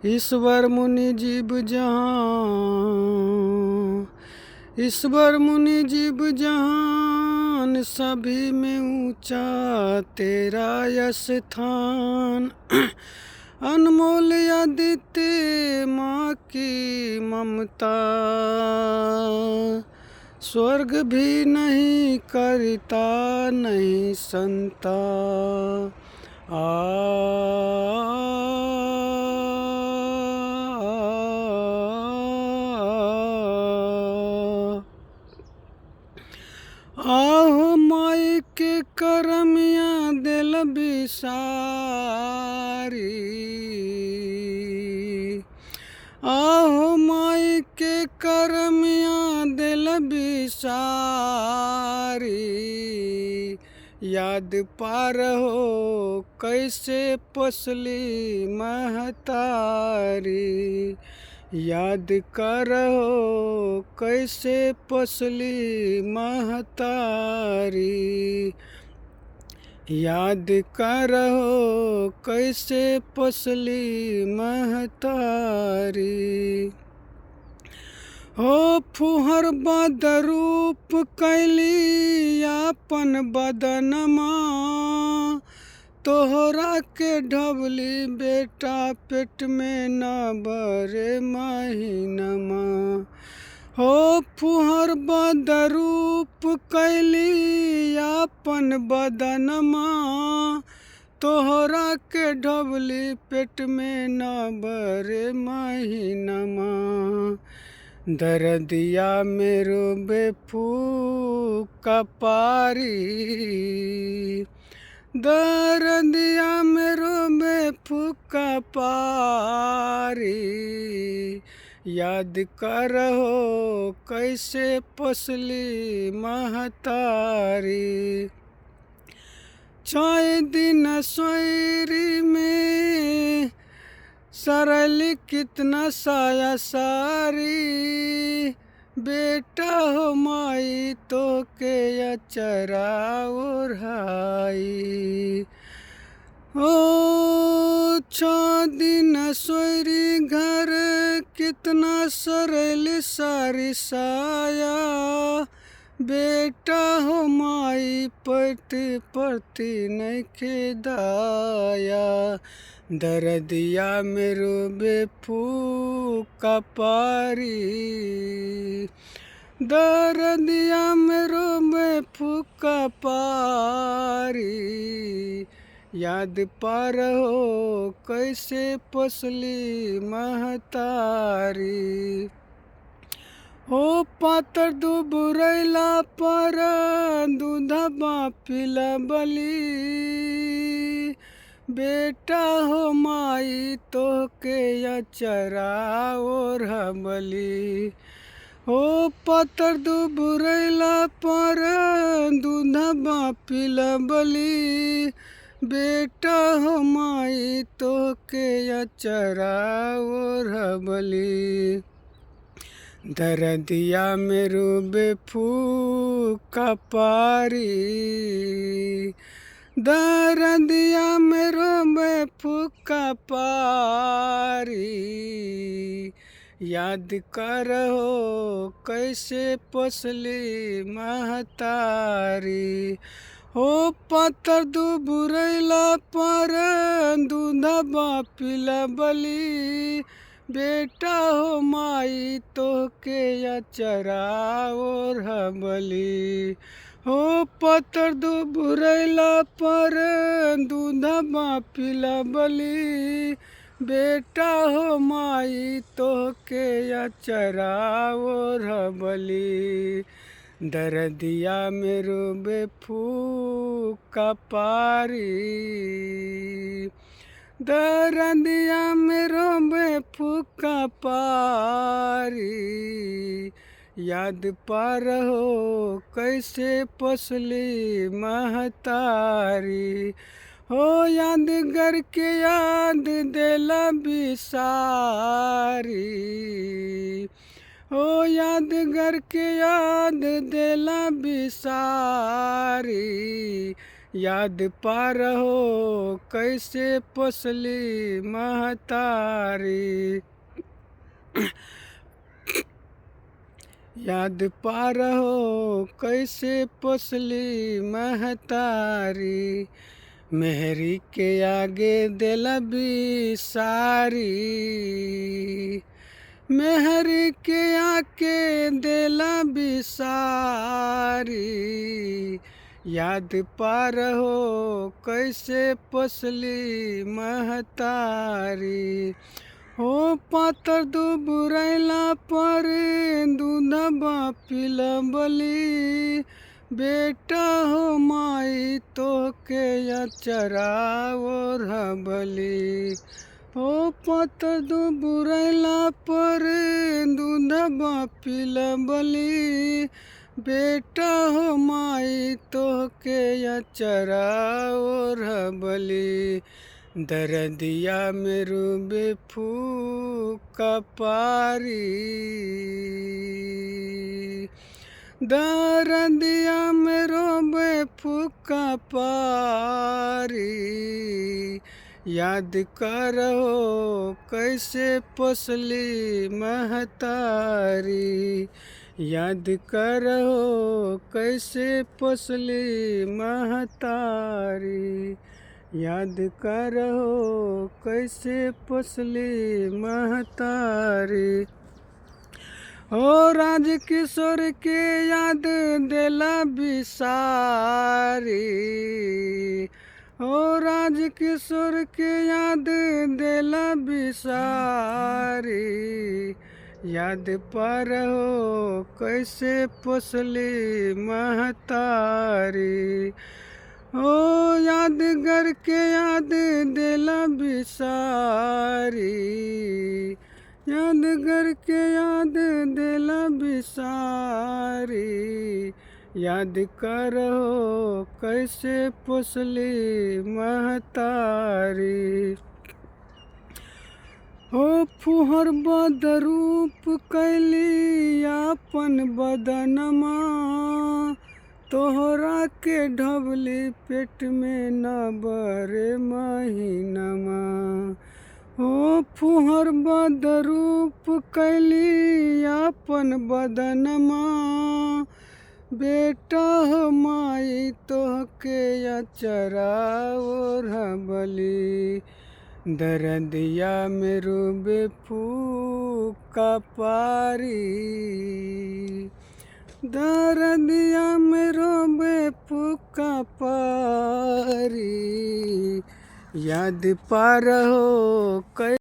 ईश्वर मुनि जीव जहान, ईश्वर मुनि जीव जहान, सभी में ऊंचा तेरा स्थान। अनमोल आदित्य माँ की ममता, स्वर्ग भी नहीं करता नहीं संता। आहो माई के करमिया दिल बिसारी, आहो माई के करमिया दिल बिसारी। याद पार हो कैसे पसली महतारी, याद करो कैसे पसली महतारी, याद करो कैसे पसली महतारी। हो फुहर बदरूप कैली अपन बदनमा, तोहरा के ढबली बेटा पेट में न बरे महीनमा। हो फुहर बदरूप कैली अपन बदनमा, तोहरा के ढबली पेट में न बरे महीनमा। दर्दिया मेरो बेफूका पारी, दर्दिया मेरो बेफूका पारी। याद करो कैसे पसली महतारी, छाय दिन सोयरी में सरली कितना साया सारी। बेटा हो माई तो के अचरा ओढ़ाई, ओ 6 दिन सोयरी घर कितना सरली सारी साया। बेटा हो माई पति पति नहीं खेदाया। दर्दिया मेरो बेफूका पारी, दर्दिया मेरो बेफूका पारी। याद पार हो कैसे पसली महतारी। हो पातर दुबरैला पर दूधबा पिलबली, बेटा हो माई तो के अचरा ओढ़बली। हो पातर दुबरैला पर दूधबा पिलबली, बेटा हो माई तो के अचरा ओढ़बली। दर्दिया मेरो बेफूका पारी, दर्दिया मेरो बेफूका पारी। याद करो कैसे पसली महतारी। हो पातर दुबरैला पर दूधबा पिलबली, बेटा हो माई तो के अचरा ओढ़बली। हो पातर दुबरैला पर दूधबा पिलबली, बेटा हो माई तो के अचरा ओढ़बली। दर्दिया मेरो बेफूका पारी, दर्दिया मेरो बेफूका पारी। याद पार हो कैसे पसली महतारी। हो याद करके याद दिला बिसारी, ओ याद करके याद देला बिसारी, याद पार हो कैसे पोसली महतारी। याद पार हो कैसे पोसली महतारी, मेहरी के आगे देला बिसारी, मेहरी के आके देला बिसारी। याद पार हो कैसे पोसली महतारी, हो पातर दुबरैला पर दूधबा पिलबली, बेटा हो माई तोहके अचरा ओढ़बली। हो पातर दुबरैला पर दूधबा पिलबली, बेटा हो माई तोहके अचरा ओढ़बली। दरदिया में रूबे फूका पारी, दरदिया में रोबे फूका पारी। याद करो कैसे पोसली महतारी, याद करो कैसे पोसली महतारी, याद करो कैसे पोसली महतारी। हो राज किशोर के याद देला बिसारी, हो राज किशोर के याद देला बिसारी। याद पर हो कैसे पोसली महतारी, ओ याद करके याद देला बिसारी, याद करके याद देला बिसारी। याद करो कैसे पोसली महतारी। हो फुहर बदरूप कैली आपन बदनमा, तोहरा के ढबली पेट में न बरे महीनमा। हो फुहर बदरूप कैली आपन बदनमा, बेटा हो माई तोहके अचरा ओढ़बली। दरदिया में रूबे फूका पारी, दरदिया में रोबे फूका पारी। याद पार हो